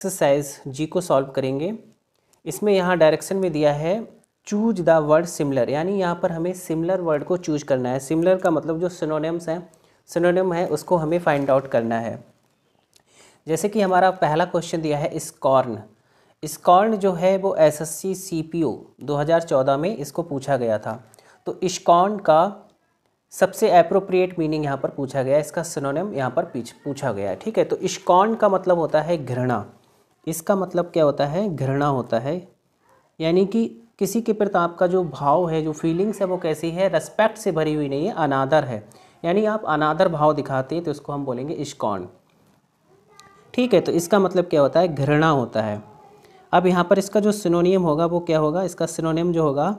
Exercise जी को solve करेंगे। इसमें यहाँ डायरेक्शन में दिया है चूज द वर्ड सिमिलर, यानी यहाँ पर हमें सिमिलर वर्ड को चूज करना है। सिमिलर का मतलब जो सिनोनिम्स हैं, सिनोनिम है उसको हमें फाइंड आउट करना है। जैसे कि हमारा पहला क्वेश्चन दिया है स्कॉर्न। स्कॉर्न जो है वो एसएससी सीपीओ 2014 में इसको पूछा गया था। तो स्कॉर्न का सबसे एप्रोप्रिएट मीनिंग यहाँ पर पूछा गया है, इसका सिनोनिम यहाँ पर पूछा गया है। ठीक है, तो स्कॉर्न का मतलब होता है घृणा। इसका मतलब क्या होता है? घृणा होता है, यानी कि किसी के प्रति आपका जो भाव है, जो फीलिंग्स है वो कैसी है? रेस्पेक्ट से भरी हुई नहीं है, अनादर है। यानी आप अनादर भाव दिखाते हैं तो इसको हम बोलेंगे स्कॉर्न। ठीक है, तो इसका मतलब क्या होता है? घृणा होता है। अब यहाँ पर इसका जो सिनोनियम होगा वो क्या होगा? इसका सिनोनियम जो होगा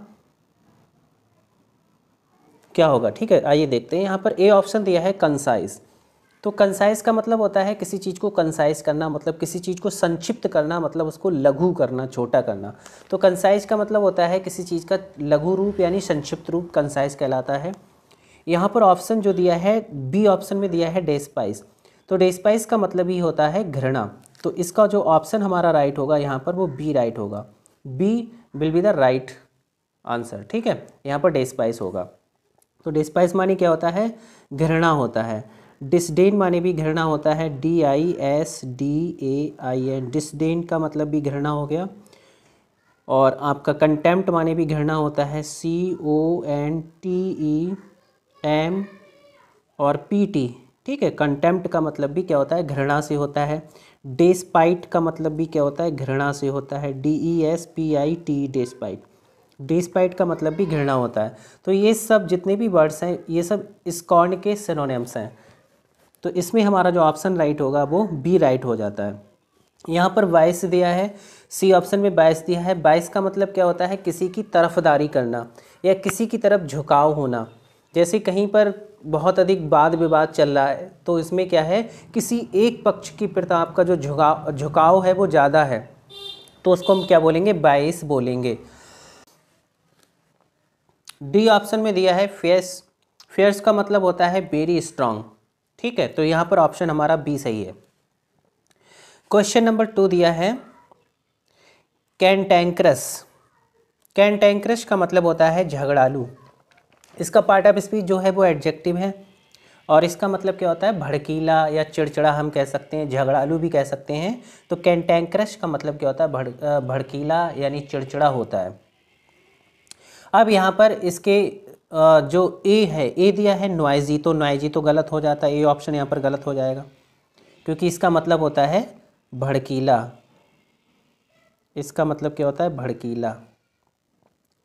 क्या होगा? ठीक है, आइए देखते हैं। यहाँ पर ए ऑप्शन दिया है कंसाइज। तो कंसाइज का मतलब होता है किसी चीज़ को कंसाइज करना, मतलब किसी चीज़ को संक्षिप्त करना, मतलब उसको लघु करना, छोटा करना। तो कंसाइज का मतलब होता है किसी चीज़ का लघु रूप यानी संक्षिप्त रूप कंसाइज कहलाता है। यहाँ पर ऑप्शन जो दिया है बी ऑप्शन में दिया है डेस्पाइस। तो डेस्पाइस का मतलब ही होता है घृणा। तो इसका जो ऑप्शन हमारा राइट होगा यहाँ पर वो बी राइट होगा। B will be the right answer. ठीक है, यहाँ पर डेस्पाइस होगा। तो डेस्पाइस माने क्या होता है? घृणा होता है। डिसडेन माने भी घृणा होता है, DISDAIN। डिसडेन का मतलब भी घृणा हो गया। और आपका कंटेम्प्ट माने भी घृणा होता है, CONTEM और PT। ठीक है, कंटेम्प्ट का मतलब भी क्या होता है? घृणा से होता है। डेस्पाइट का मतलब भी क्या होता है? घृणा से होता है, DESPIT डेस्पाइट। डेस्पाइट का मतलब भी घृणा होता है। तो ये सब जितने भी वर्ड्स हैं ये सब स्कॉर्न के सिनोनिम्स हैं। तो इसमें हमारा जो ऑप्शन राइट होगा वो बी राइट हो जाता है। यहाँ पर बायस दिया है, सी ऑप्शन में बायस दिया है। बायस का मतलब क्या होता है? किसी की तरफदारी करना या किसी की तरफ झुकाव होना। जैसे कहीं पर बहुत अधिक वाद विवाद चल रहा है तो इसमें क्या है? किसी एक पक्ष की प्रति आपका जो झुकाव है वो ज़्यादा है, तो उसको हम क्या बोलेंगे? बायस बोलेंगे। डी ऑप्शन में दिया है फेयर्स। फेयर्स का मतलब होता है वेरी स्ट्रांग। ठीक है, तो यहाँ पर ऑप्शन हमारा बी सही है। क्वेश्चन नंबर 2 दिया है कैंटैंक्रस। कैंटैंक्रस का मतलब होता है झगड़ालू। इसका पार्ट ऑफ स्पीच जो है वो एडजेक्टिव है और इसका मतलब क्या होता है? भड़कीला या चिड़चिड़ा हम कह सकते हैं, झगड़ालू भी कह सकते हैं। तो कैंटैंक्रस का मतलब क्या होता है? भड़कीला यानी चिड़चिड़ा होता है। अब यहाँ पर इसके जो ए है, ए दिया है नॉइजी। तो नॉइजी तो गलत हो जाता है, ए ऑप्शन यहाँ पर गलत हो जाएगा क्योंकि इसका मतलब होता है भड़कीला। इसका मतलब क्या होता है? भड़कीला।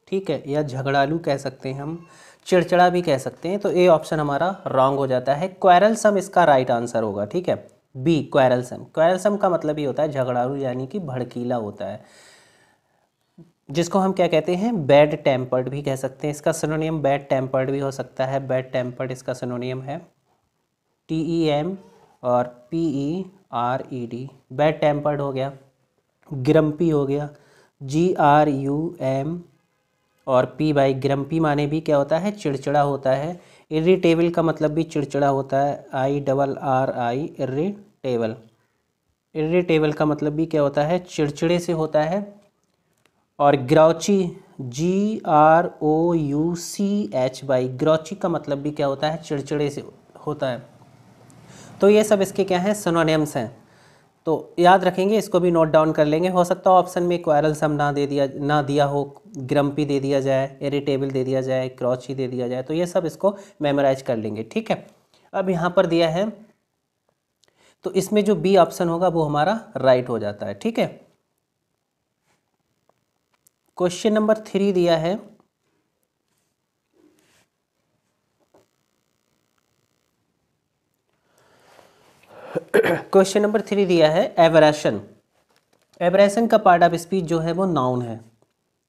ठीक है, या झगड़ालू कह सकते हैं हम, चिड़चिड़ा भी कह सकते हैं। तो ए ऑप्शन हमारा रॉन्ग हो जाता है। क्वेरलसम इसका राइट आंसर होगा। ठीक है, बी क्वेरलसम। क्वेरलसम का मतलब ही होता है झगड़ालू यानी कि भड़कीला होता है, जिसको हम क्या कहते हैं? बैड टेम्पर्ड भी कह सकते हैं। इसका सिनोनियम बैड टेम्पर्ड भी हो सकता है। बैड टेम्पर्ड इसका सिनोनियम है, TEM और PERED। बैड टेम्पर्ड हो गया। ग्रम्पी हो गया, GRUM और P बाई ग्रम्पी माने भी क्या होता है? चिड़चिड़ा होता है। इरिटेबल का मतलब भी चिड़चिड़ा होता है, IRRI इरिटेबल। इरिटेबल का मतलब भी क्या होता है? चिड़चिड़े से होता है। और ग्रॉची, GROUCH बाई ग्रॉची का मतलब भी क्या होता है? चिड़चिड़े से होता है। तो ये सब इसके क्या हैं? सिनोनिम्स हैं। तो याद रखेंगे, इसको भी नोट डाउन कर लेंगे। हो सकता है ऑप्शन में क्वेरलसम ना दिया हो, ग्रम्पी दे दिया जाए, इरिटेबल दे दिया जाए, ग्रॉची दे दिया जाए। तो ये सब इसको मेमोराइज कर लेंगे। ठीक है, अब यहाँ पर दिया है तो इसमें जो बी ऑप्शन होगा वो हमारा राइट हो जाता है। ठीक है, क्वेश्चन नंबर 3 दिया है क्वेश्चन नंबर 3 दिया है एवरेशन। एवरेशन का पार्ट ऑफ स्पीच जो है वो नाउन है।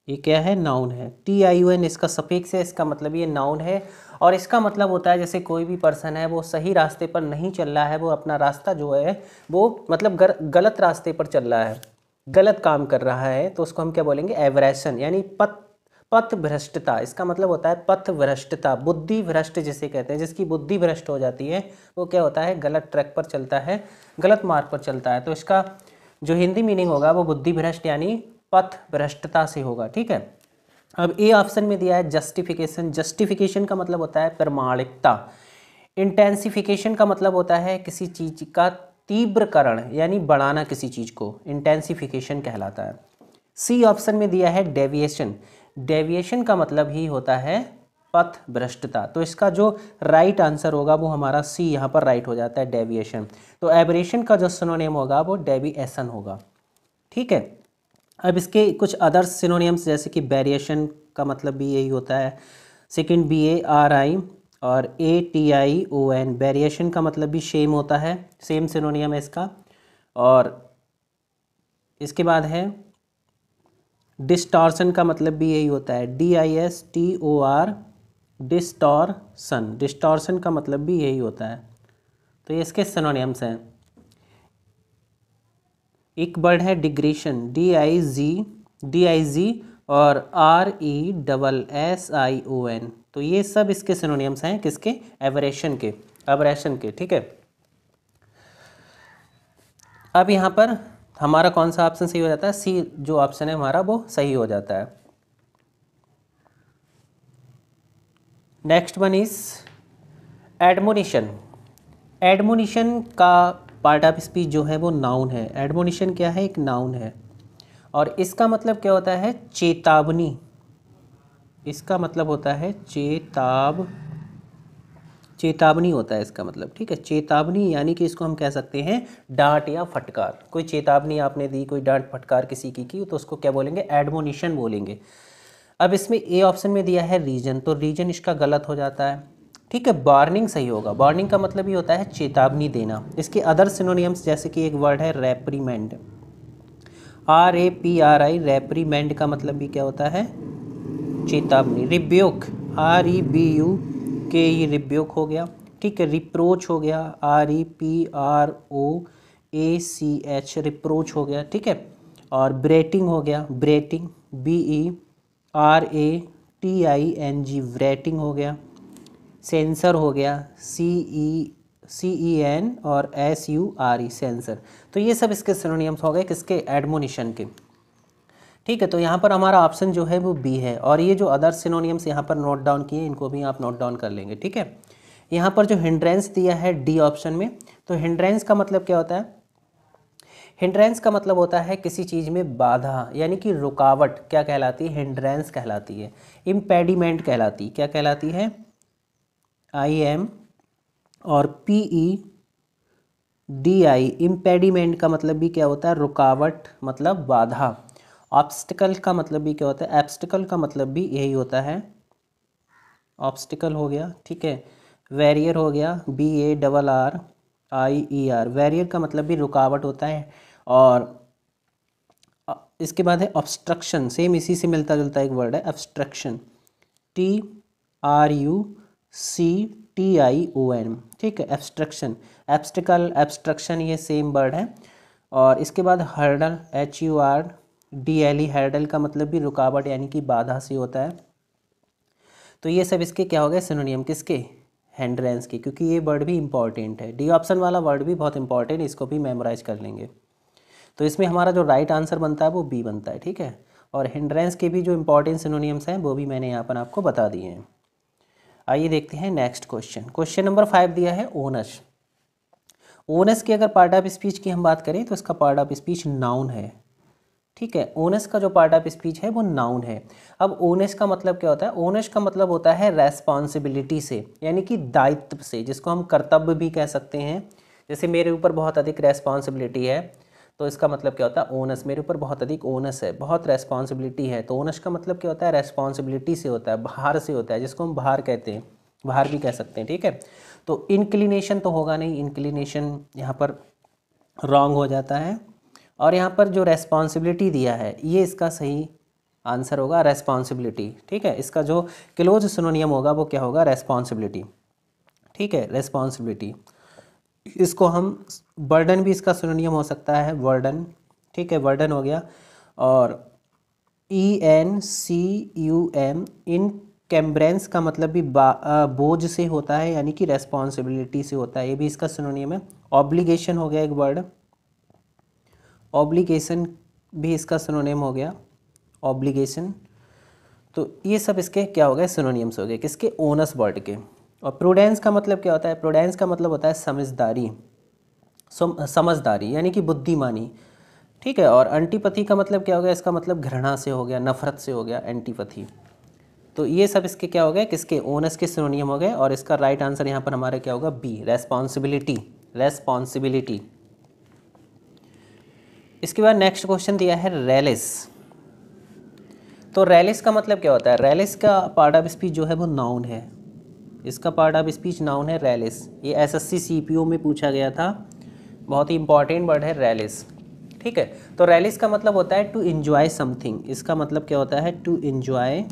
ये क्या है? नाउन है। TION इसका सफिक्स है, इसका मतलब ये नाउन है। और इसका मतलब होता है जैसे कोई भी पर्सन है वो सही रास्ते पर नहीं चल रहा है, वो अपना रास्ता जो है वो मतलब गलत रास्ते पर चल रहा है, गलत काम कर रहा है, तो उसको हम क्या बोलेंगे? एवरेशन यानी पथ भ्रष्टता। इसका मतलब होता है पथ भ्रष्टता, बुद्धि भ्रष्ट जिसे कहते हैं। जिसकी बुद्धि भ्रष्ट हो जाती है वो क्या होता है? गलत ट्रैक पर चलता है, गलत मार्ग पर चलता है। तो इसका जो हिंदी मीनिंग होगा वो बुद्धि भ्रष्ट यानी पथ भ्रष्टता से होगा। ठीक है। अब ए ऑप्शन में दिया है जस्टिफिकेशन। जस्टिफिकेशन का मतलब होता है प्रमाणिकता। इंटेंसिफिकेशन का मतलब होता है किसी चीज का तीव्रकरण यानी बढ़ाना किसी चीज को, इंटेंसिफिकेशन कहलाता है। सी ऑप्शन में दिया है डेविएशन। डेविएशन का मतलब ही होता है पथ भ्रष्टता। तो इसका जो राइट आंसर होगा वो हमारा सी यहाँ पर राइट हो जाता है, डेविएशन। तो एबरेशन का जो सिनोनिम होगा वो डेविएशन होगा। ठीक है। अब इसके कुछ अदर सिनोनिम्स जैसे कि वेरिएशन का मतलब भी यही होता है। सेकंड BARI और ATION, वेरिएशन का मतलब भी सेम होता है, सेम सिनोनियम है इसका। और इसके बाद है डिस्टॉर्शन का मतलब भी यही होता है, DISTOR, डिस्टॉर्शन। डिस्टॉर्शन का मतलब भी यही होता है। तो ये इसके सिनोनिम्स हैं। एक वर्ड है डिग्रेशन, DIG और RESSION। तो ये सब इसके सिनोनिम्स हैं किसके, एवरेशन के, एवरेशन के। ठीक है। अब यहाँ पर हमारा कौन सा ऑप्शन सही हो जाता है, सी जो ऑप्शन है हमारा वो सही हो जाता है। Next one is admonition. Admonition का पार्ट ऑफ स्पीच जो है वो नाउन है। एडमोनिशन क्या है, एक नाउन है और इसका मतलब क्या होता है, चेतावनी। इसका मतलब होता है चेतावनी होता है इसका मतलब। ठीक है। चेतावनी यानी कि इसको हम कह सकते हैं डांट या फटकार। कोई चेतावनी आपने दी, कोई डांट फटकार किसी की तो उसको क्या बोलेंगे, एडमोनिशन बोलेंगे। अब इसमें ए ऑप्शन में दिया है रीजन, तो रीजन इसका गलत हो जाता है। ठीक है। वार्निंग सही होगा। वार्निंग का मतलब ही होता है चेतावनी देना। इसके अदर सिनोनियम्स जैसे कि एक वर्ड है रेप्रीमेंड, RAPRI, रेप्रीमेंड का मतलब भी क्या होता है, चेतावनी। रिब्यूक, REBUK, ये रिब्यूक हो गया। ठीक है। रिप्रोच हो गया, REPROACH, रिप्रोच हो गया। ठीक है। और ब्रेटिंग हो गया, ब्रेटिंग, BERATING, ब्रेटिंग हो गया। सेंसर हो गया, CEN और SURE, सेंसर। तो ये सब इसके सिनोनिम्स हो गए किसके, एडमोनिशन के। ठीक है। तो यहाँ पर हमारा ऑप्शन जो है वो बी है। और ये जो अदर सिनोनिम्स यहाँ पर नोट डाउन किए इनको भी आप नोट डाउन कर लेंगे। ठीक है। यहाँ पर जो हिंड्रेंस दिया है डी ऑप्शन में, तो हिंड्रेंस का मतलब क्या होता है, हिंड्रेंस का मतलब होता है किसी चीज़ में बाधा यानी कि रुकावट, क्या कहलाती है, हिंड्रेंस कहलाती है। इम्पेडिमेंट कहलाती, क्या कहलाती है, IM और PEDI, इम्पेडिमेंट का मतलब भी क्या होता है, रुकावट मतलब बाधा। ऑब्स्टिकल का मतलब भी क्या होता है, एब्स्टिकल का मतलब भी यही होता है, ऑब्स्टिकल हो गया। ठीक है। बैरियर हो गया, BARRIER, बैरियर का मतलब भी रुकावट होता है। और इसके बाद है ऑब्स्ट्रक्शन, सेम इसी से मिलता जुलता एक वर्ड है ऑब्स्ट्रक्शन, TRUCTION। ठीक है। एब्स्ट्रक्शन, एब्स्टिकल, एब्स्ट्रक्शन, ये सेम वर्ड है। और इसके बाद हर्डल, HURDLE, हर्डल का मतलब भी रुकावट यानी कि बाधा से होता है। तो ये सब इसके क्या हो गए, सिनोनियम किसके, हिंड्रेंस के, क्योंकि ये वर्ड भी इंपॉर्टेंट है। डी ऑप्शन वाला वर्ड भी बहुत इंपॉर्टेंट है, इसको भी मेमोराइज कर लेंगे। तो इसमें हमारा जो राइट आंसर बनता है वो बी बनता है। ठीक है। और हिंड्रेंस के भी जो इंपॉर्टेंट सिनोनियम्स हैं वो भी मैंने यहाँ पर आपको बता दिए हैं। आइए देखते हैं नेक्स्ट क्वेश्चन। क्वेश्चन नंबर 5 दिया है ओनस। ओनस की अगर पार्ट ऑफ स्पीच की हम बात करें तो इसका पार्ट ऑफ स्पीच नाउन है। ठीक है। ओनस का जो पार्ट ऑफ स्पीच है वो नाउन है। अब ओनस का मतलब क्या होता है, ओनस का मतलब होता है रेस्पॉन्सिबिलिटी से यानी कि दायित्व से, जिसको हम कर्तव्य भी कह सकते हैं। जैसे मेरे ऊपर बहुत अधिक रेस्पॉन्सिबिलिटी है तो इसका मतलब क्या होता है, ओनस, मेरे ऊपर बहुत अधिक ओनस है, बहुत रेस्पॉन्सिबिलिटी है। तो ओनस का मतलब क्या होता है, रेस्पॉन्सिबिलिटी से होता है, भार से होता है, जिसको हम भार कहते हैं, भार भी कह सकते हैं। ठीक है। तो इंक्लिनेशन तो होगा नहीं, इंक्लिनेशन यहाँ पर रॉन्ग हो जाता है। और यहाँ पर जो रेस्पॉन्सिबिलिटी दिया है ये इसका सही आंसर होगा, रेस्पॉन्सिबिलिटी। ठीक है। इसका जो क्लोज सिनोनियम होगा वो क्या होगा, रेस्पॉन्सिबिलिटी। ठीक है। रेस्पॉन्सिबिलिटी, इसको हम बर्डन भी इसका सिनोनियम हो सकता है, बर्डन। ठीक है। बर्डन हो गया। और ENCUM, इनकम्बरेंस का मतलब भी बोझ से होता है यानी कि रेस्पॉन्सिबिलिटी से होता है, ये भी इसका सिनोनियम है। ऑब्लिगेशन हो गया एक वर्ड, ऑब्लिगेशन भी इसका सिनोनिम हो गया, ऑब्लिगेशन। तो ये सब इसके क्या हो गए, सिनोनिम्स हो गए, किसके, ओनस वर्ड के। और प्रूडेंस का मतलब क्या होता है, प्रूडेंस का मतलब होता है समझदारी, समझदारी यानी कि बुद्धिमानी, ठीक है। और एंटीपैथी का मतलब क्या हो गया, इसका मतलब घृणा से हो गया, नफरत से हो गया एंटीपैथी। तो ये सब इसके क्या हो गए, किसके, ओनस के सिनोनिम हो गए। और इसका राइट आंसर यहाँ पर हमारा क्या होगा, बी, रेस्पॉन्सिबिलिटी, रेस्पॉन्सिबिलिटी। इसके बाद नेक्स्ट क्वेश्चन दिया है रेलिस। तो रेलिस का मतलब क्या होता है, रेलिस का पार्ट ऑफ स्पीच जो है वो नाउन है, इसका पार्ट ऑफ स्पीच नाउन है रेलिस। ये एसएससी सीपीओ में पूछा गया था, बहुत ही इंपॉर्टेंट वर्ड है रेलिस, ठीक है। तो रेलिस का मतलब होता है टू एंजॉय समथिंग, इसका मतलब क्या होता है, टू एंजॉय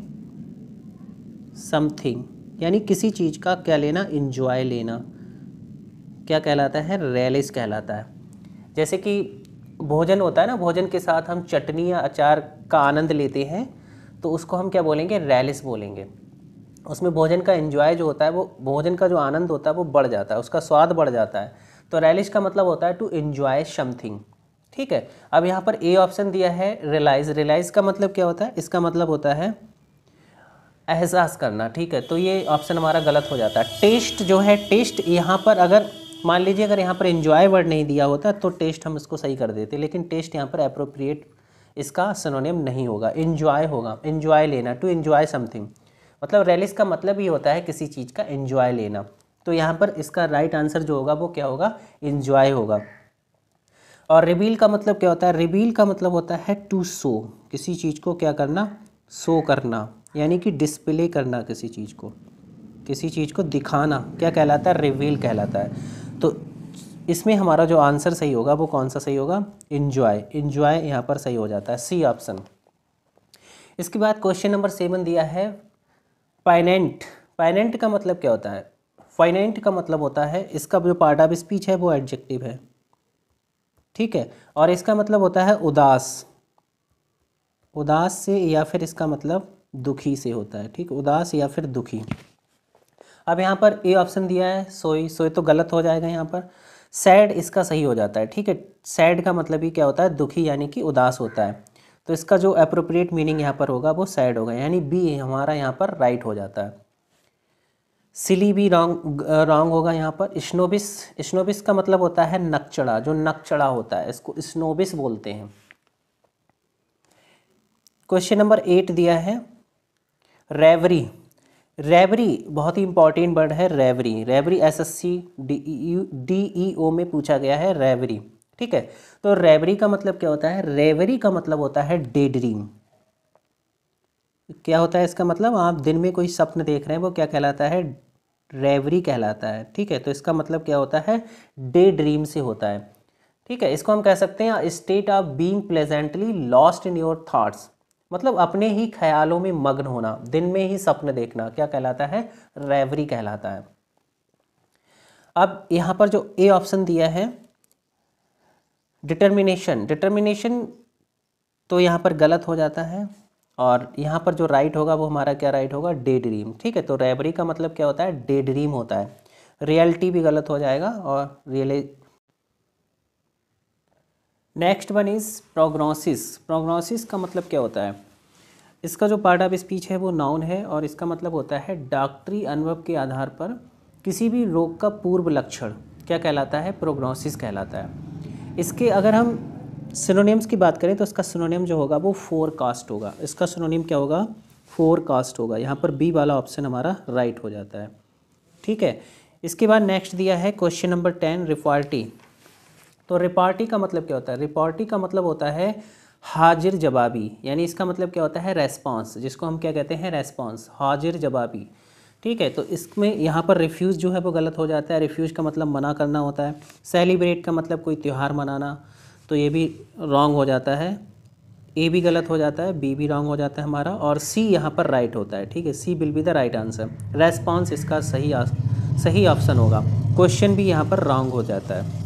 समथिंग, यानी किसी चीज़ का क्या लेना, एंजॉय लेना, क्या कहलाता है, रेलिस कहलाता है। जैसे कि भोजन होता है ना, भोजन के साथ हम चटनी या अचार का आनंद लेते हैं, तो उसको हम क्या बोलेंगे, रेलिस बोलेंगे। उसमें भोजन का एंजॉय जो होता है, वो भोजन का जो आनंद होता है वो बढ़ जाता है, उसका स्वाद बढ़ जाता है। तो रेलिश का मतलब होता है टू एंजॉय समथिंग, ठीक है। अब यहाँ पर ए ऑप्शन दिया है रियलाइज। रियलाइज का मतलब क्या होता है, इसका मतलब होता है एहसास करना, ठीक है। तो ये ऑप्शन हमारा गलत हो जाता है। टेस्ट जो है, टेस्ट यहाँ पर अगर मान लीजिए अगर यहाँ पर एंजॉय वर्ड नहीं दिया होता तो टेस्ट हम इसको सही कर देते, लेकिन टेस्ट यहाँ पर अप्रोप्रिएट इसका सिनोनिम नहीं होगा, एंजॉय होगा, एंजॉय लेना, टू एंजॉय समथिंग। मतलब रेलिस का मतलब ही होता है किसी चीज़ का एंजॉय लेना। तो यहाँ पर इसका राइट आंसर जो होगा वो क्या होगा, एंजॉय होगा। और रिवील का मतलब क्या होता है, रिवील का मतलब होता है टू शो, किसी चीज़ को क्या करना, शो करना, यानी कि डिस्प्ले करना, किसी चीज़ को, किसी चीज़ को दिखाना, क्या कहलाता है, रिवील कहलाता है। तो इसमें हमारा जो आंसर सही होगा वो कौन सा सही होगा, एंजॉय, एंजॉय यहाँ पर सही हो जाता है, सी ऑप्शन। इसके बाद क्वेश्चन नंबर 7 दिया है फाइनेंट। फाइनेंट का मतलब क्या होता है, फाइनेंट का मतलब होता है, इसका जो पार्ट ऑफ स्पीच है वो एडजेक्टिव है, ठीक है। और इसका मतलब होता है उदास, उदास से या फिर इसका मतलब दुखी से होता है, ठीक, उदास या फिर दुखी। अब यहाँ पर ए ऑप्शन दिया है सोई, सोई तो गलत हो जाएगा यहाँ पर। सैड इसका सही हो जाता है, ठीक है। सैड का मतलब ही क्या होता है, दुखी यानी कि उदास होता है। तो इसका जो अप्रोप्रिएट मीनिंग यहाँ पर होगा वो सैड होगा, यानी बी हमारा यहाँ पर राइट हो जाता है। सिली भी रॉन्ग होगा यहाँ पर। स्नोबिस, स्नोबिस का मतलब होता है नकचड़ा, जो नकचड़ा होता है इसको स्नोबिस बोलते हैं। क्वेश्चन नंबर 8 दिया है रेवरी। रेवरी बहुत ही इंपॉर्टेंट वर्ड है, रेवरी। रेवरी एसएससी डीईओ में पूछा गया है, रेवरी, ठीक है। तो रेवरी का मतलब क्या होता है, रेवरी का मतलब होता है डे ड्रीम। क्या होता है इसका मतलब, आप दिन में कोई स्वप्न देख रहे हैं, वो क्या कहलाता है, रेवरी कहलाता है, ठीक है। तो इसका मतलब क्या होता है, डे ड्रीम से होता है, ठीक है। इसको हम कह सकते हैं state of being pleasantly lost in your thoughts, मतलब अपने ही ख्यालों में मग्न होना, दिन में ही स्वप्न देखना, क्या कहलाता है, रेवरी कहलाता है। अब यहाँ पर जो ए ऑप्शन दिया है डिटर्मिनेशन, डिटर्मिनेशन तो यहाँ पर गलत हो जाता है। और यहाँ पर जो राइट होगा वो हमारा क्या राइट होगा, डे ड्रीम, ठीक है। तो रेवरी का मतलब क्या होता है, डे ड्रीम होता है। रियलिटी भी गलत हो जाएगा और really. Next one is prognosis. Prognosis का मतलब क्या होता है, इसका जो पार्ट ऑफ स्पीच है वो नाउन है, और इसका मतलब होता है डॉक्टरी अनुभव के आधार पर किसी भी रोग का पूर्व लक्षण, क्या कहलाता है, प्रोग्नोसिस कहलाता है। इसके अगर हम सिनोनिम्स की बात करें तो इसका सिनोनिम जो होगा वो फोरकास्ट होगा। इसका सिनोनिम क्या होगा, फोरकास्ट होगा। यहाँ पर बी वाला ऑप्शन हमारा राइट हो जाता है, ठीक है। इसके बाद नेक्स्ट दिया है क्वेश्चन नंबर 10 रिपार्टी। तो रिपार्टी का मतलब क्या होता है, रिपार्टी का मतलब होता है हाजिर जवाबी, यानी इसका मतलब क्या होता है, रेस्पॉन्स, जिसको हम क्या कहते हैं, रेस्पॉन्स, हाजिर जवाबी, ठीक है। तो इसमें यहाँ पर रिफ्यूज़ जो है वो गलत हो जाता है। रिफ्यूज़ का मतलब मना करना होता है। सेलिब्रेट का मतलब कोई त्यौहार मनाना, तो ये भी रॉन्ग हो जाता है। ए भी गलत हो जाता है, बी भी रॉन्ग हो जाता है हमारा, और सी यहाँ पर राइट होता है, ठीक है। C will be the right answer. Response इसका सही ऑप्शन होगा। क्वेश्चन भी यहाँ पर रॉन्ग हो जाता है,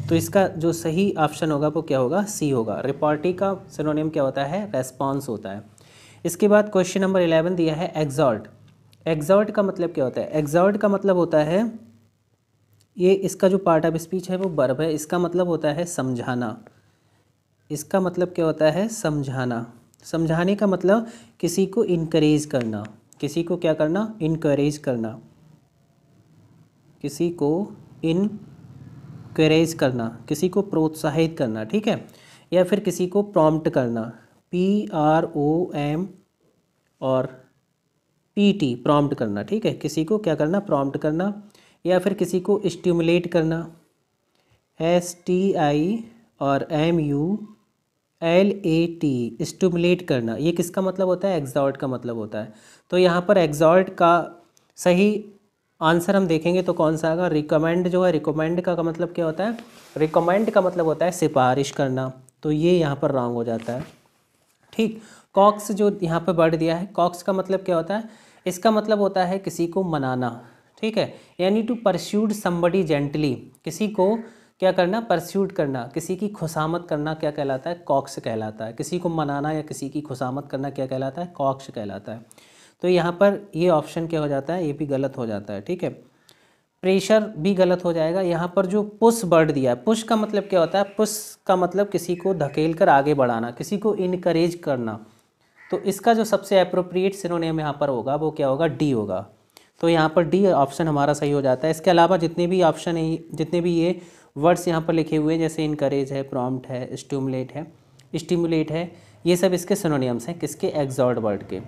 तो इसका जो सही ऑप्शन होगा वो क्या होगा, सी होगा। रिपार्टी का सिनोनिम क्या होता है, रेस्पॉन्स होता है। इसके बाद क्वेश्चन नंबर 11 दिया है एग्जॉर्ट। एग्जॉर्ट का मतलब क्या होता है, एग्जॉर्ट का मतलब होता है, ये इसका जो पार्ट ऑफ स्पीच है वो वर्ब है, इसका मतलब होता है समझाना, इसका मतलब क्या होता है? समझाना। समझाने का मतलब किसी को इनकरेज करना, किसी को क्या करना? इनकरेज करना, किसी को इनकरेज करना, किसी को प्रोत्साहित करना, ठीक है। या फिर किसी को प्रॉम्प्ट करना, PROM और PT, प्रॉम्प्ट करना, ठीक है। किसी को क्या करना? प्रॉम्प्ट करना। या फिर किसी को स्टिमुलेट करना, STI और MULAT, स्टिमुलेट करना। ये किसका मतलब होता है? एग्जॉर्ट का मतलब होता है। तो यहाँ पर एग्जॉर्ट का सही आंसर हम देखेंगे तो कौन सा आएगा? रिकमेंड जो है, रिकमेंड का मतलब क्या होता है? रिकमेंड का मतलब होता है सिफारिश करना, तो ये यहाँ पर रॉन्ग हो जाता है, ठीक। कॉक्स जो यहाँ पर वर्ड दिया है, कॉक्स का मतलब क्या होता है? इसका मतलब होता है किसी को मनाना, ठीक है। यानी टू परस्यूड समबडी जेंटली, किसी को क्या करना? परस्यूड करना, किसी की खुशामद करना क्या कहलाता है? कॉक्स कहलाता है। किसी को मनाना या किसी की खुशामद करना क्या कहलाता है? कॉक्स कहलाता है। तो यहाँ पर ये ऑप्शन क्या हो जाता है? ये भी गलत हो जाता है, ठीक है। प्रेशर भी गलत हो जाएगा। यहाँ पर जो पुश वर्ड दिया है, पुश का मतलब क्या होता है? पुश का मतलब किसी को धकेल कर आगे बढ़ाना, किसी को इनकरेज करना। तो इसका जो सबसे अप्रोप्रिएट सिनोनिम यहाँ पर होगा वो क्या होगा? डी होगा। तो यहाँ पर डी ऑप्शन हमारा सही हो जाता है। इसके अलावा जितने भी ऑप्शन है, जितने भी ये वर्ड्स यहाँ पर लिखे हुए हैं, जैसे इनकरेज है, प्रॉम्प्ट है, स्टिमुलेट है, ये सब इसके सिनोनिम्स हैं, किसके? एग्जॉर्ट वर्ड के।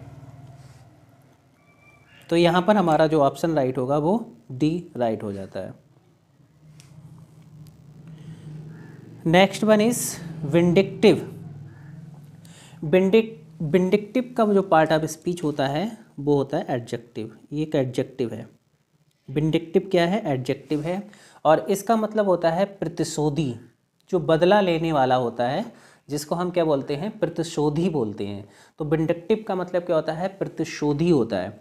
तो यहाँ पर हमारा जो ऑप्शन राइट होगा वो डी राइट हो जाता है। Next one is vindictive. Vindictive का जो पार्ट ऑफ स्पीच होता है वो होता है एडजेक्टिव। ये एक एडजेक्टिव है। विंडिक्टिव क्या है? एडजेक्टिव है। और इसका मतलब होता है प्रतिशोधी, जो बदला लेने वाला होता है, जिसको हम क्या बोलते हैं? प्रतिशोधी बोलते हैं। तो विंडिक्टिव का मतलब क्या होता है? प्रतिशोधी होता है।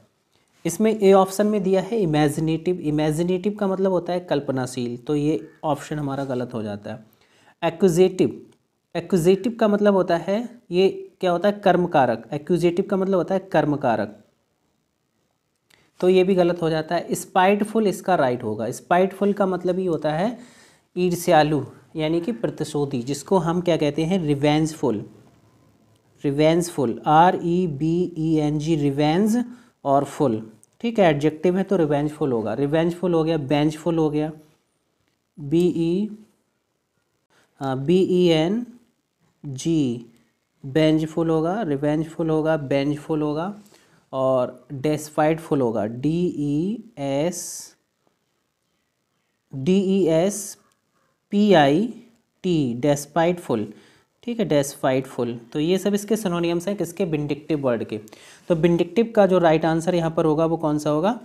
इसमें ए ऑप्शन में दिया है इमेजिनेटिव। इमेजिनेटिव का मतलब होता है कल्पनाशील, तो ये ऑप्शन हमारा गलत हो जाता है। एक्यूजेटिव, एक्यूजेटिव का मतलब होता है, ये क्या होता है? कर्मकारक। एक्यूजेटिव का मतलब होता है कर्मकारक, तो ये भी गलत हो जाता है। स्पाइटफुल इसका राइट होगा। स्पाइटफुल का मतलब ही होता है ईर्ष्यालु, यानी कि प्रतिशोधी, जिसको हम क्या कहते हैं? रिवेंजफुल। रिवेंजफुल, REVENG, रिवेंज और फुल, ठीक है। एडजेक्टिव है तो रिवेंजफुल होगा। रिवेंजफुल हो गया, बेंचफुल हो गया, BENG, बेंजफुल होगा, रिवेंजफुल होगा, बेंजफुल होगा, और डेस्पाइटफुल होगा, DESPIT, डेस्पाइटफुल, ठीक है, डेस्पाइटफुल। तो ये सब इसके सिनोनिम्स हैं, किसके? विंडिक्टिव वर्ड के। तो विंडिक्टिव का जो राइट आंसर यहाँ पर होगा वो कौन सा होगा?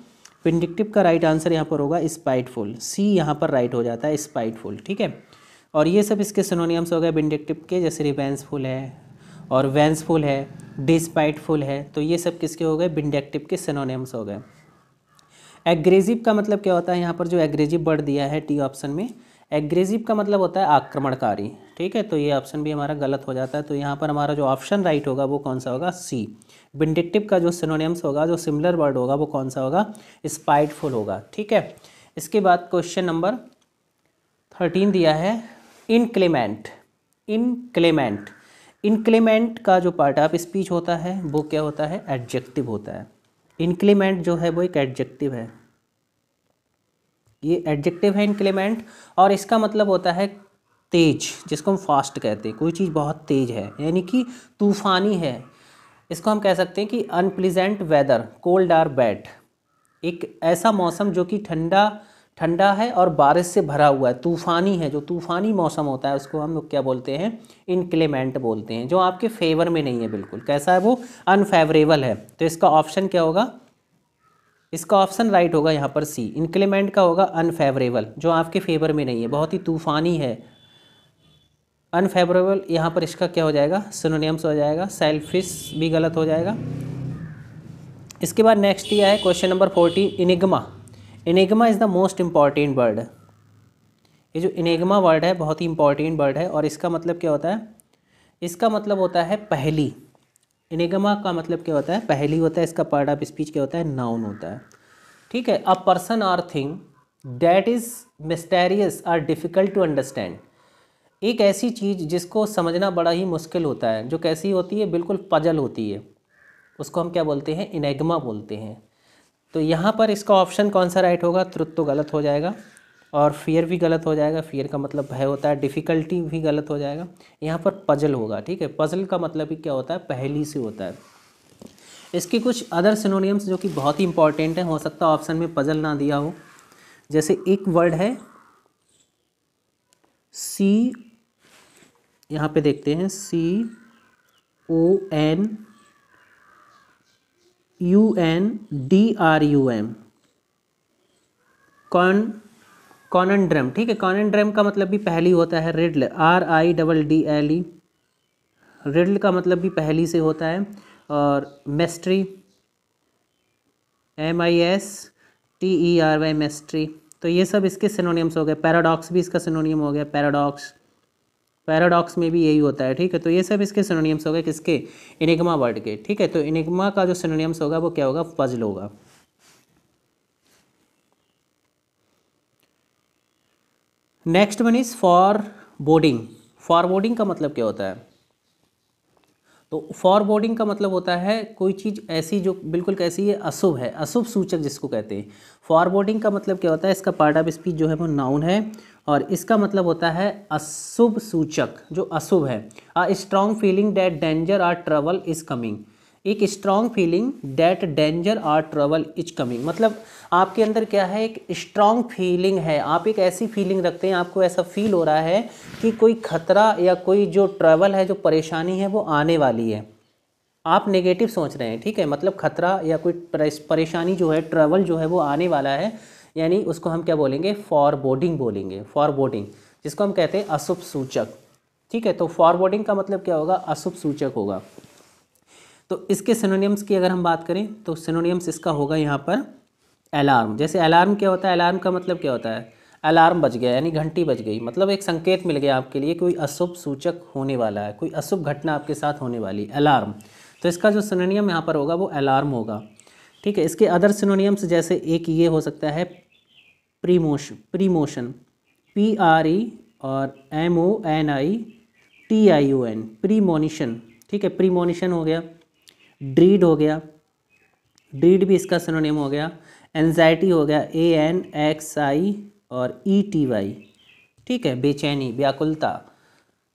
विंडिक्टिव का राइट आंसर यहाँ पर होगा स्पाइटफुल। C यहाँ पर राइट हो जाता है, स्पाइटफुल, ठीक है। और ये सब इसके सिनोनिम्स हो गए विंडिक्टिव के, जैसे रिवेंजफुल है और वेंसफुल है, डिस्पाइटफुल है। तो ये सब किसके हो गए? विंडिक्टिव के सिनोनिम्स हो गए। एग्रेसिव का मतलब क्या होता है? यहाँ पर जो एग्रेसिव वर्ड दिया है टी ऑप्शन में, एग्रेसिव का मतलब होता है आक्रमणकारी, ठीक है। तो ये ऑप्शन भी हमारा गलत हो जाता है। तो यहाँ पर हमारा जो ऑप्शन राइट होगा वो कौन सा होगा? C। विंडिक्टिव का जो सिनोनिम्स होगा, जो सिमिलर वर्ड होगा, वो कौन सा होगा? स्पाइटफुल होगा, ठीक है। इसके बाद क्वेश्चन नंबर 13 दिया है इनक्लेमेंट। इनक्लेमेंट, इनक्लेमेंट का जो पार्ट ऑफ स्पीच होता है वो क्या होता है? एडजेक्टिव होता है। इनक्लेमेंट जो है वो एक एडजेक्टिव है, ये एडजेक्टिव है इनक्लेमेंट। और इसका मतलब होता है तेज, जिसको हम फास्ट कहते हैं। कोई चीज़ बहुत तेज है, यानी कि तूफ़ानी है। इसको हम कह सकते हैं कि अनप्लीजेंट वेदर, कोल्ड और बैड, एक ऐसा मौसम जो कि ठंडा ठंडा है और बारिश से भरा हुआ है, तूफ़ानी है। जो तूफ़ानी मौसम होता है उसको हम लोग क्या बोलते हैं? इनक्लेमेंट बोलते हैं। जो आपके फेवर में नहीं है, बिल्कुल कैसा है वो? अनफेवरेबल है। तो इसका ऑप्शन क्या होगा? इसका ऑप्शन राइट होगा यहाँ पर C। इनक्लेमेंट का होगा अनफेवरेबल, जो आपके फेवर में नहीं है, बहुत ही तूफ़ानी है। अनफेवरेबल यहाँ पर इसका क्या हो जाएगा? सिनोनिम्स हो जाएगा। सेल्फिश भी गलत हो जाएगा। इसके बाद नेक्स्ट दिया है question number 14 Enigma. Enigma is the most important word. ये जो इनिग्मा वर्ड है बहुत ही इंपॉर्टेंट वर्ड है। और इसका मतलब क्या होता है? इसका मतलब होता है पहेली। इनिग्मा का मतलब क्या होता है? पहेली होता है। इसका पार्ट ऑफ स्पीच क्या होता है? नाउन होता है, ठीक है। अ पर्सन और थिंग दैट इज मिस्टेरियस और डिफिकल्ट टू अंडरस्टैंड। एक ऐसी चीज़ जिसको समझना बड़ा ही मुश्किल होता है, जो कैसी होती है, बिल्कुल पजल होती है, उसको हम क्या बोलते हैं, इनेग्मा बोलते हैं। तो यहाँ पर इसका ऑप्शन कौन सा राइट होगा, ट्रुथ तो गलत हो जाएगा और फियर भी गलत हो जाएगा। फियर का मतलब भय होता है, डिफ़िकल्टी भी गलत हो जाएगा। यहाँ पर पजल होगा, ठीक है। पजल का मतलब ही क्या होता है, पहेली से होता है। इसके कुछ अदर सिनोनियम्स जो कि बहुत ही इंपॉर्टेंट हैं, हो सकता है ऑप्शन में पजल ना दिया हो। जैसे एक वर्ड है सी, यहाँ पे देखते हैं, CONUNDRUM, कॉनंड्रम, ठीक है। कॉनंड्रम का मतलब भी पहेली होता है। रिडल, RIDDLE, रिडल का मतलब भी पहेली से होता है। और मिस्ट्री, MISTERY, मिस्ट्री। तो ये सब इसके सिनोनियम्स हो गए। पैराडॉक्स भी इसका सिनोनियम हो गया, पैराडॉक्स, पैराडॉक्स में भी यही होता है, ठीक है। तो ये सब इसके सिनोनियम्स हो गए, किसके, इनिग्मा वर्ड के, ठीक है। तो इनिग्मा का जो सिनोनियम्स होगा वो क्या होगा, पजल होगा। Next one is foreboding. Foreboding का मतलब क्या होता है, तो फॉरबोर्डिंग का मतलब होता है कोई चीज़ ऐसी जो बिल्कुल कैसी है, अशुभ है, अशुभ सूचक जिसको कहते हैं। फॉरबोर्डिंग का मतलब क्या होता है, इसका पार्ट ऑफ स्पीच जो है वो नाउन है और इसका मतलब होता है अशुभ सूचक, जो अशुभ है। A strong feeling that danger और ट्रबल इज कमिंग। एक स्ट्रॉन्ग फीलिंग दैट डेंजर और ट्रबल इज कमिंग, मतलब आपके अंदर क्या है, एक स्ट्रॉन्ग फीलिंग है, आप एक ऐसी फीलिंग रखते हैं, आपको ऐसा फील हो रहा है कि कोई खतरा या कोई जो ट्रबल है, जो परेशानी है वो आने वाली है। आप नेगेटिव सोच रहे हैं, ठीक है। मतलब खतरा या कोई परेशानी जो है, ट्रबल जो है वो आने वाला है, यानी उसको हम क्या बोलेंगे, फॉरबोर्डिंग बोलेंगे। फॉरबोर्डिंग जिसको हम कहते हैं अशुभ सूचक, ठीक है। तो फॉरबोर्डिंग का मतलब क्या होगा, अशुभ सूचक होगा। तो इसके सिनोनियम्स की अगर हम बात करें तो सिनोनियम्स इसका होगा यहाँ पर अलार्म। जैसे अलार्म क्या होता है, अलार्म का मतलब क्या होता है, अलार्म बज गया यानी घंटी बज गई, मतलब एक संकेत मिल गया आपके लिए, कोई अशुभ सूचक होने वाला है, कोई अशुभ घटना आपके साथ होने वाली, अलार्म। तो इसका जो सिनोनियम यहाँ पर होगा वो अलार्म होगा, ठीक है। इसके अदर सिनोनियम्स जैसे एक ये हो सकता है प्रीमोशन, प्रीमोशन, PRE और MONITION, प्रीमोनिशन, ठीक है। प्रीमोनिशन हो गया। ड्रीड हो गया, ड्रीड भी इसका सिनोनिम हो गया। एंजाइटी हो गया, ANXI और ETY, ठीक है। बेचैनी, व्याकुलता।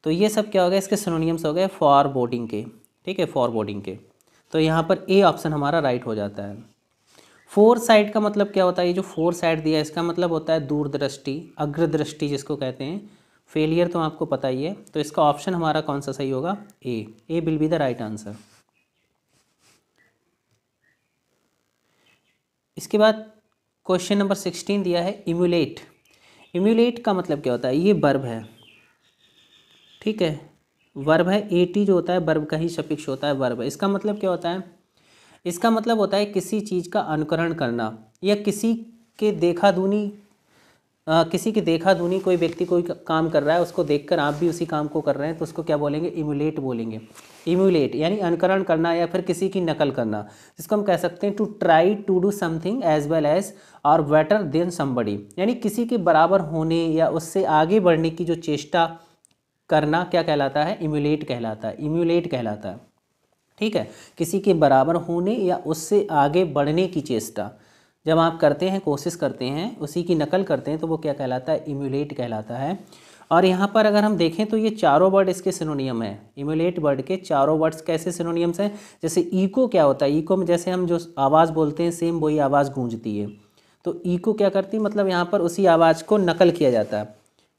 तो ये सब क्या हो गया, इसके सिनोनियम्स हो गए फॉरबोर्डिंग के, ठीक है, फॉरबोर्डिंग के। तो यहाँ पर ए ऑप्शन हमारा राइट हो जाता है। फोर साइड का मतलब क्या होता है, ये जो फोर साइड दिया है इसका मतलब होता है दूरदृष्टि, अग्रदृष्टि जिसको कहते हैं। फेलियर तो आपको पता ही है। तो इसका ऑप्शन हमारा कौन सा सही होगा, A will be the right answer. इसके बाद क्वेश्चन नंबर 16 दिया है इम्यूलेट। इम्यूलेट का मतलब क्या होता है, ये वर्ब है, ठीक है, वर्ब है। AT जो होता है वर्ब का ही सफिक्स होता है, वर्ब है। इसका मतलब क्या होता है, इसका मतलब होता है किसी चीज़ का अनुकरण करना या किसी के देखा दूनी, किसी के देखा दूनी कोई व्यक्ति कोई काम कर रहा है, उसको देखकर आप भी उसी काम को कर रहे हैं, तो उसको क्या बोलेंगे, इम्यूलेट बोलेंगे। इम्यूलेट यानी अनुकरण करना या फिर किसी की नकल करना, जिसको हम कह सकते हैं to try to do something as well as और बेटर देन समबडी, यानी किसी के बराबर होने या उससे आगे बढ़ने की जो चेष्टा करना क्या कहलाता है, इम्यूलेट कहलाता है, इम्यूलेट कहलाता है, ठीक है। किसी के बराबर होने या उससे आगे बढ़ने की चेष्टा जब आप करते हैं, कोशिश करते हैं, उसी की नकल करते हैं, तो वो क्या कहलाता है, इम्यूलेट कहलाता है। और यहाँ पर अगर हम देखें तो ये चारों वर्ड इसके सिनोनियम है। इम्यूलेट वर्ड के चारों वर्ड्स कैसे सिनोनियम्स हैं, जैसे इको क्या होता है, इको में जैसे हम जो आवाज़ बोलते हैं सेम वही आवाज़ गूंजती है, तो इको क्या करती है, मतलब यहाँ पर उसी आवाज़ को नकल किया जाता है।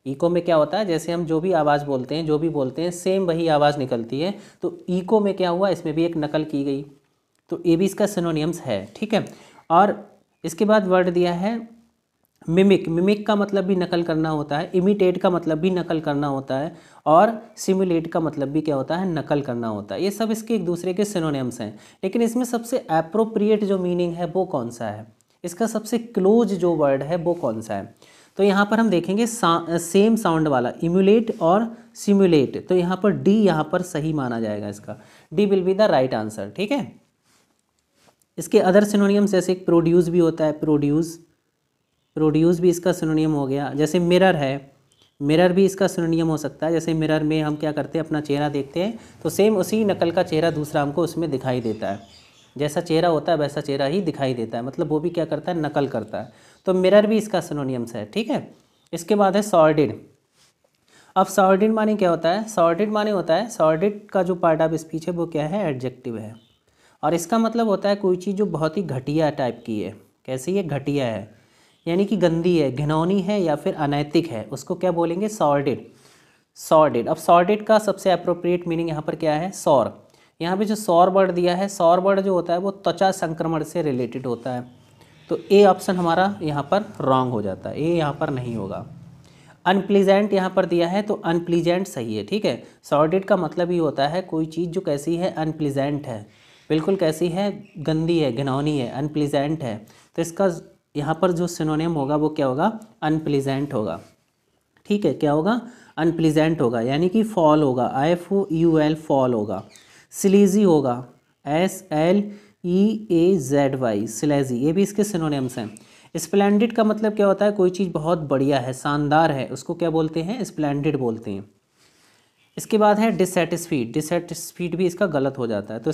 इको में क्या होता है, जैसे हम जो भी आवाज़ बोलते हैं, जो भी बोलते हैं सेम वही आवाज़ निकलती है, तो इको में क्या हुआ, इसमें भी एक नकल की गई, तो ये भी इसका सिनोनियम्स है, ठीक है। और इसके बाद वर्ड दिया है मिमिक। मिमिक का मतलब भी नकल करना होता है, इमिटेट का मतलब भी नकल करना होता है, और सिमुलेट का मतलब भी क्या होता है, नकल करना होता है। ये सब इसके एक दूसरे के सिनोनिम्स हैं, लेकिन इसमें सबसे एप्रोप्रिएट जो मीनिंग है वो कौन सा है, इसका सबसे क्लोज जो वर्ड है वो कौन सा है। तो यहाँ पर हम देखेंगे सेम साउंड वाला इम्यूलेट और सिमुलेट, तो यहाँ पर डी यहाँ पर सही माना जाएगा, इसका D will be the right answer, ठीक है। इसके अदर सिनोनियम्स जैसे प्रोड्यूस भी होता है, प्रोड्यूस भी इसका सिनोनियम हो गया। जैसे मिरर है, मिरर भी इसका सिनोनियम हो सकता है, जैसे मिरर में हम क्या करते हैं, अपना चेहरा देखते हैं तो सेम उसी नकल का चेहरा दूसरा हमको उसमें दिखाई देता है, जैसा चेहरा होता है वैसा चेहरा ही दिखाई देता है, मतलब वो भी क्या करता है, नकल करता है। तो मिरर भी इसका सिनोनियम्स है, ठीक है। इसके बाद है सॉर्डिड। अब सॉर्डिड माने क्या होता है, सॉर्डिड माने होता है, सॉर्डिड का जो पार्ट ऑफ स्पीच है वो क्या है, एडजेक्टिव है, और इसका मतलब होता है कोई चीज़ जो बहुत ही घटिया टाइप की है। कैसी है, घटिया है, यानी कि गंदी है, घिनौनी है या फिर अनैतिक है, उसको क्या बोलेंगे, सॉर्डिड। सॉर्डिड। अब सॉर्डिड का सबसे अप्रोप्रिएट मीनिंग यहाँ पर क्या है, सौर। यहाँ पे जो सौर वर्ड दिया है, सौर वर्ड जो होता है वो त्वचा संक्रमण से रिलेटेड होता है, तो ए ऑप्शन हमारा यहाँ पर रॉन्ग हो जाता है, ए यहाँ पर नहीं होगा। अनप्लीजेंट यहाँ पर दिया है तो अनप्लीजेंट सही है, ठीक है। सॉर्डिड का मतलब ही होता है कोई चीज़ जो कैसी है, अनप्लीजेंट है, बिल्कुल कैसी है, गंदी है, घिनौनी है, अनप्लीजेंट है, तो इसका यहाँ पर जो सिनोनिम होगा वो क्या होगा, अनप्लीजेंट होगा, ठीक है। क्या होगा, अनप्लीजेंट होगा, यानी कि फॉल होगा, FOUL फॉल होगा। स्लीजी होगा, SLEAZY स्लेजी, ये भी इसके सिनोनिम्स हैं। स्प्लेंडिड का मतलब क्या होता है, कोई चीज़ बहुत बढ़िया है, शानदार है, उसको क्या बोलते हैं, स्प्लेंडिड बोलते हैं। इसके बाद है डिससेटिस्फीड। डिससेटिस्फीड भी इसका गलत हो जाता है, तो